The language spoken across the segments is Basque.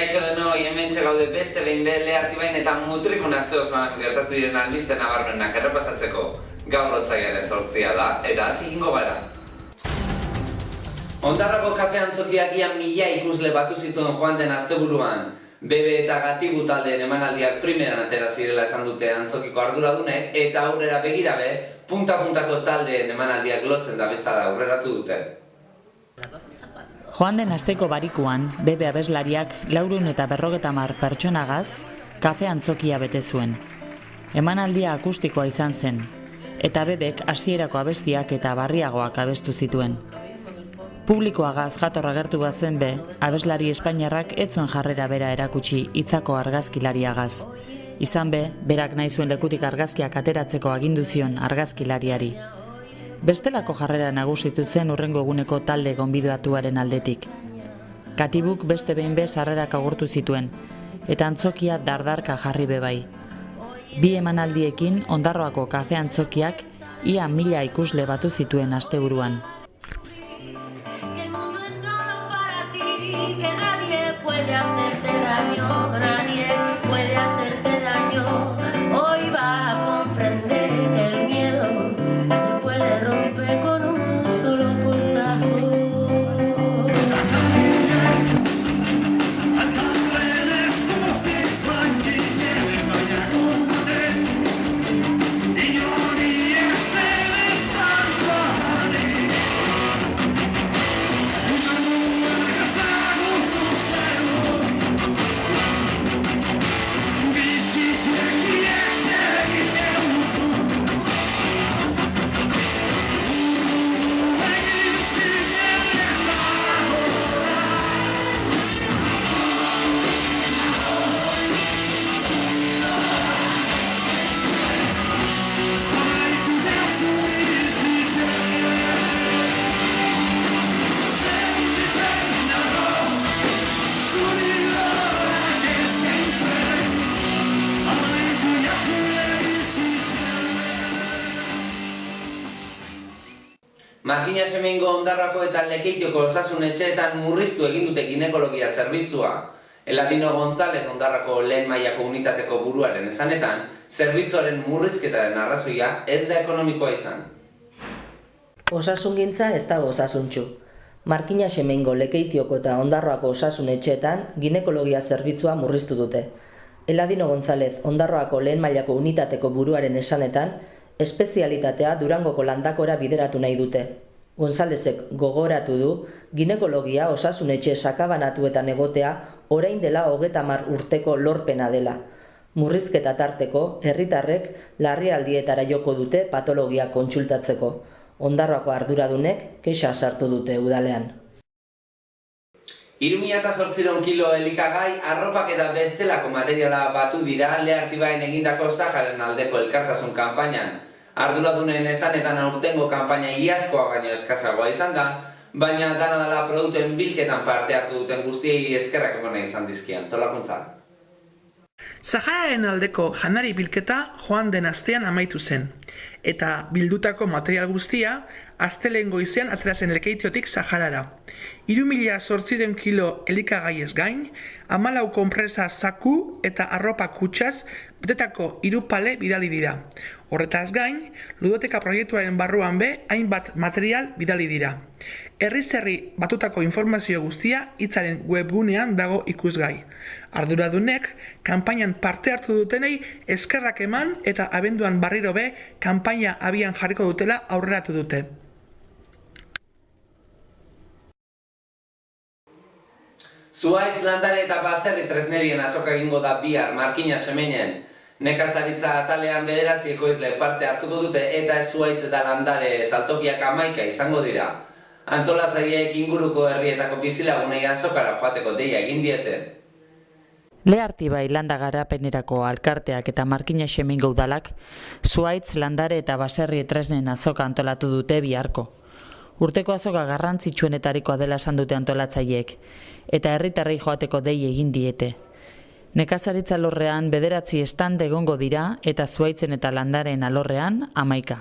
Kaixo denoi, hementxe gaude beste behin be Leartibain eta Mutrikun aste osoan gertatu diren albiste nabarmenak errepasatzeko. Gaur otsailaren 8 da, eta hasi egingo gara. Hondarrako kafe antzokiak ia 1000 ikusle batu zituen joan den asteburuan. Bebe eta Gatibu taldeen emanaldiak primeran atera zirela esan dute antzokiko arduradunek, eta aurrera begira be, punta-puntako taldeen emanaldiak lotzen da betzara aurreratu dute. Joan den asteko barikuan, Bebe abeslariak 450 pertsonagaz kafe antzokia bete zuen. Emanaldia akustikoa izan zen, eta Bebek hasierako abestiak eta barriagoak abestu zituen. Publikoagaz jator agertu bazen be, abeslari espainiarrak ez zuen jarrera bera erakutsi hitzako argazkilariagaz. Izan be, berak nahi zuen lekutik argazkiak ateratzeko agindu zion argazkilariari. Bestelako jarrera nagusitu zen hurrengo eguneko talde gonbidatuaren aldetik. Katibuk beste behin be sarrerak agurtu zituen, eta antzokia dardarka jarri bebai. Bi emanaldiekin Ondarroako kafe antzokiak ia 1000 ikusle batu zituen asteburuan. Hoy vas a comprender que el miedo se puede romper con un solo portazo. Markina Semengo Ondarrako eta Lekeitioko osasun etxeetan murriztu egin dute ginekologia zerbitzua. Eladino González Ondarrako lehen mailako unitateko buruaren esanetan, zerbitzuaren murrizketaren arrazoia ez da ekonomikoa izan. Osasungintza ez dago osasuntsu. Markina Semengo Lekeitioko eta Ondarroako osasun etxeetan ginekologia zerbitzua murriztu dute. Eladino González Ondarroako lehen mailako unitateko buruaren esanetan, espezialitatea Durangoko Landakora bideratu nahi dute. Gonzálezek gogoratu du, ginekologia osasun etxe sakabanatuetan egotea orain dela 30 urteko lorpena dela. Murrizketa tarteko, herritarrek larrialdietara joko dute patologia kontsultatzeko. Ondarroako arduradunek kexa sartu dute udalean. 3800 kilo elikagai, arropak eta bestelako materiala batu dira Leartibain egindako Sahararen aldeko elkartasun kanpainan. Arduradunen esanetan aurtengo kanpaina iazkoa baino eskasagoa izan da, baina dana dela produktuen bilketan parte hartu duten guztiei eskerrak emona izan dizkian. Tolakuntza. Sahararen aldeko janari bilketa joan den astean amaitu zen, eta bildutako material guztia astelehen goizean atera zen Lekeitiotik Saharara. 3800 kilo elikagaiez gain, 14 konpresa zaku eta arropa kutsaz betetako 3 pale bidali dira. Horretaz gain, ludoteka proiektuaren barruan be hainbat material bidali dira. Herriz-herri batutako informazio guztia hitzaren webgunean dago ikusgai. Arduradunek, kanpainan parte hartu dutenei eskerrak eman eta abenduan barriro be kanpaina abian jarriko dutela aurreratu dute. Zuhaitz landare eta baserri tresnerien azoka egingo da bihar Markina Semenen. Nekazaritza atalean 9 ekoizle parte hartuko dute eta zuhaitz eta landare saltokiak 11 izango dira. Antolatzaileek inguruko herrietako bizilagunei azokara joateko deia egin diete. Leartibai landa garapenerako alkarteak eta Markina Semengo udalak zuhaitz landare eta baserri tresnen azoka antolatu dute biharko. Urteko azoka garrantzitsuenetarikoa dela esan dute antolatzaileek, eta herritarrei joateko dei egin diete. Nekazaritza alorrean 9 stand egongo dira eta zuhaitzen eta landaren alorrean 11.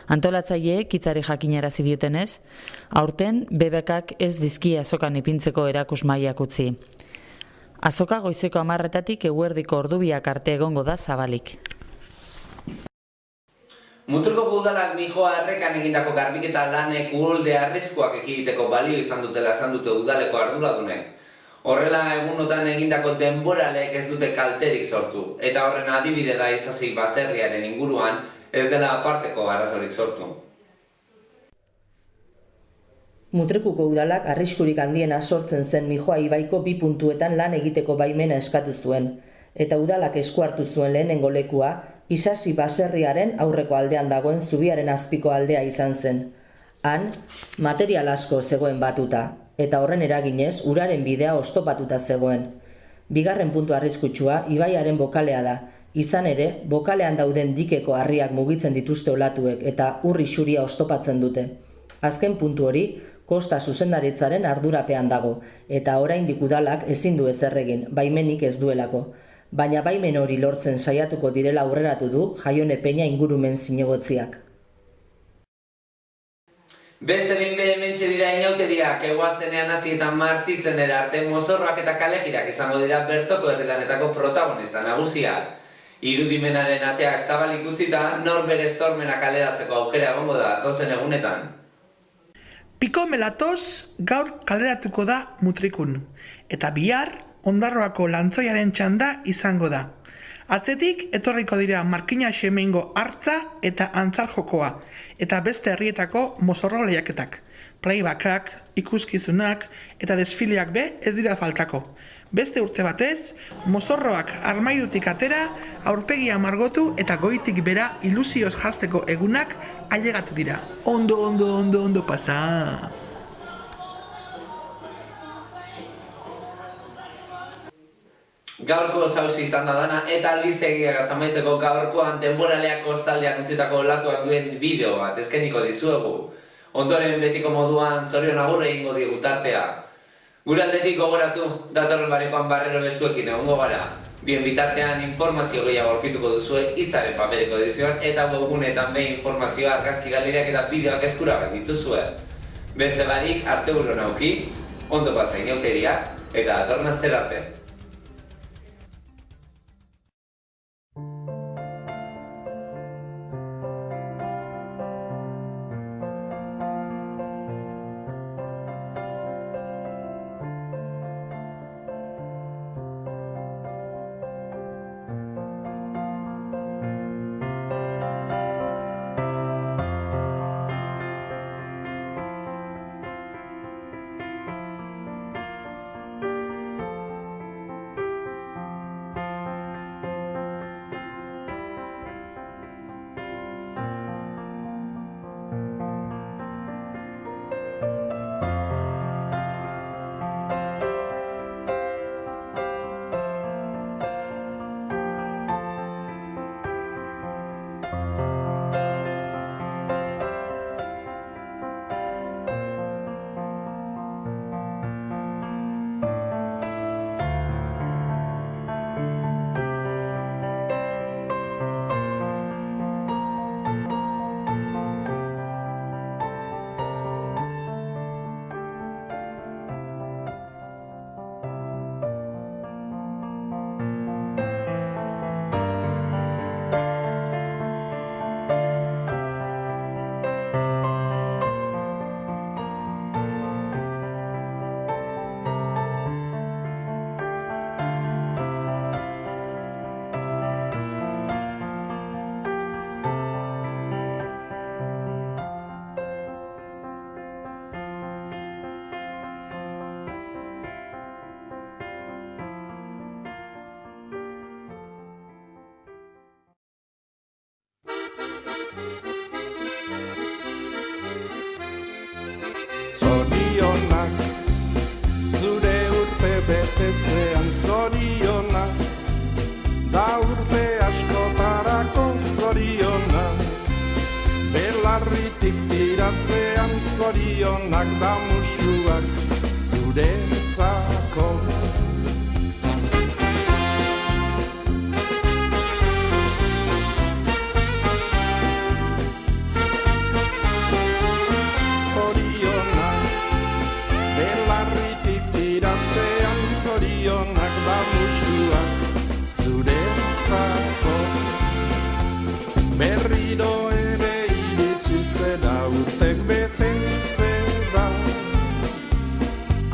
Antolatzaileek hitzari jakinarazi diotenez, aurten Bebekak ez dizki azokan ipintzeko erakusmaiak utzi. Azoka goizeko 10:00 eguerdiko ordubiak arte egongo da zabalik. Mutrukoko udalak Mijoa errekan egindako garbiketa lanek uholde arriskuak ekiditeko balio izan dutela esan dute udaleko arduradunek. Horrela egunotan egindako denboraleek ez dute kalterik sortu, eta horren adibide da Isasi baserriaren inguruan ez dela aparteko arazorik sortu. Mutrikuko udalak arriskurik handiena sortzen zen Mijoa ibaiko 2 puntuetan lan egiteko baimena eskatu zuen, eta udalak esku hartu zuen lehenengo lekua Isasi baserriaren aurreko aldean dagoen zubiaren azpiko aldea izan zen. Han, material asko zegoen batuta, eta horren eraginez uraren bidea oztopatuta zegoen. Bigarren puntu arriskutsua ibaiaren bokalea da, izan ere, bokalean dauden dikeko harriak mugitzen dituzte olatuek eta ur isuria oztopatzen dute. Azken puntu hori, kosta zuzendaritzaren ardurapean dago, eta oraindik udalak ezin du ezer egin, baimenik ez duelako. Baina baimen hori lortzen saiatuko direla aurreratu du Jaione Peña ingurumen zinegotziak. Beste behin hementxe dira inauteriak, eguaztenean hasi eta martitzen arte mozorroak eta kalejirak izango dira bertoko herridanetako protagonista nagusiak. Irudimenaren ateak zabalik utzita, nor bere sormena kaleratzeko aukera egongo da datozen egunetan. Piko melatoz gaur kaleratuko da Mutrikun, eta bihar Ondarroako lantzoiaren txanda izango da. Atzetik etorriko dira Markina Xemeingo hartza eta antzarjokoa, eta beste herrietako mozorro lehiaketak. Playbackak, ikuskizunak eta desfileak be ez dira faltako. Beste urte batez, mozorroak armairutik atera, aurpegia margotu eta goitik bera ilusioz jazteko egunak ailegatu dira. Ondo pasa! Gaurko zauzi izan da dana eta albistegiak amaitzeko gaurkoan denboraleak kostaldean utzitako olatuak duen bideo bat eskainiko dizuegu. Ondoren betiko moduan zorion agurre egingo diegu tartea. Gure aldetik gogoratu, datorren barekoan barrero bezuekin egongo gara. Bien bitartean informazio gehiago aurkituko duzue hitzaren papereko edizioan eta webgunetan behin informazioa, argazki galeriak eta bideoak eskuragai dituzue. Beste barik, asteburu nauki, ondo pasa inauteria eta datorren astera arte. Zorionak, zure urte betetzean zorionak, da urte askotarako zorionak, belarritik tiratzean zorionak, da musuak zuretzako. Zorionak, urtek betetzera.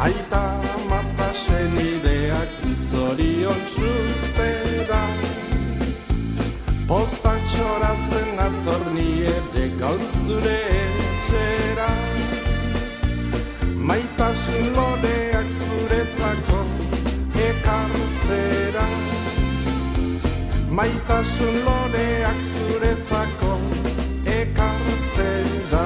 Aita mata senideak zorion zuzera. Pozak txoratzen atorni ere gaur zure etxera. Maitasun loreak zuretzako ekartzera. Maitasun loreak zuretzako ekartzera.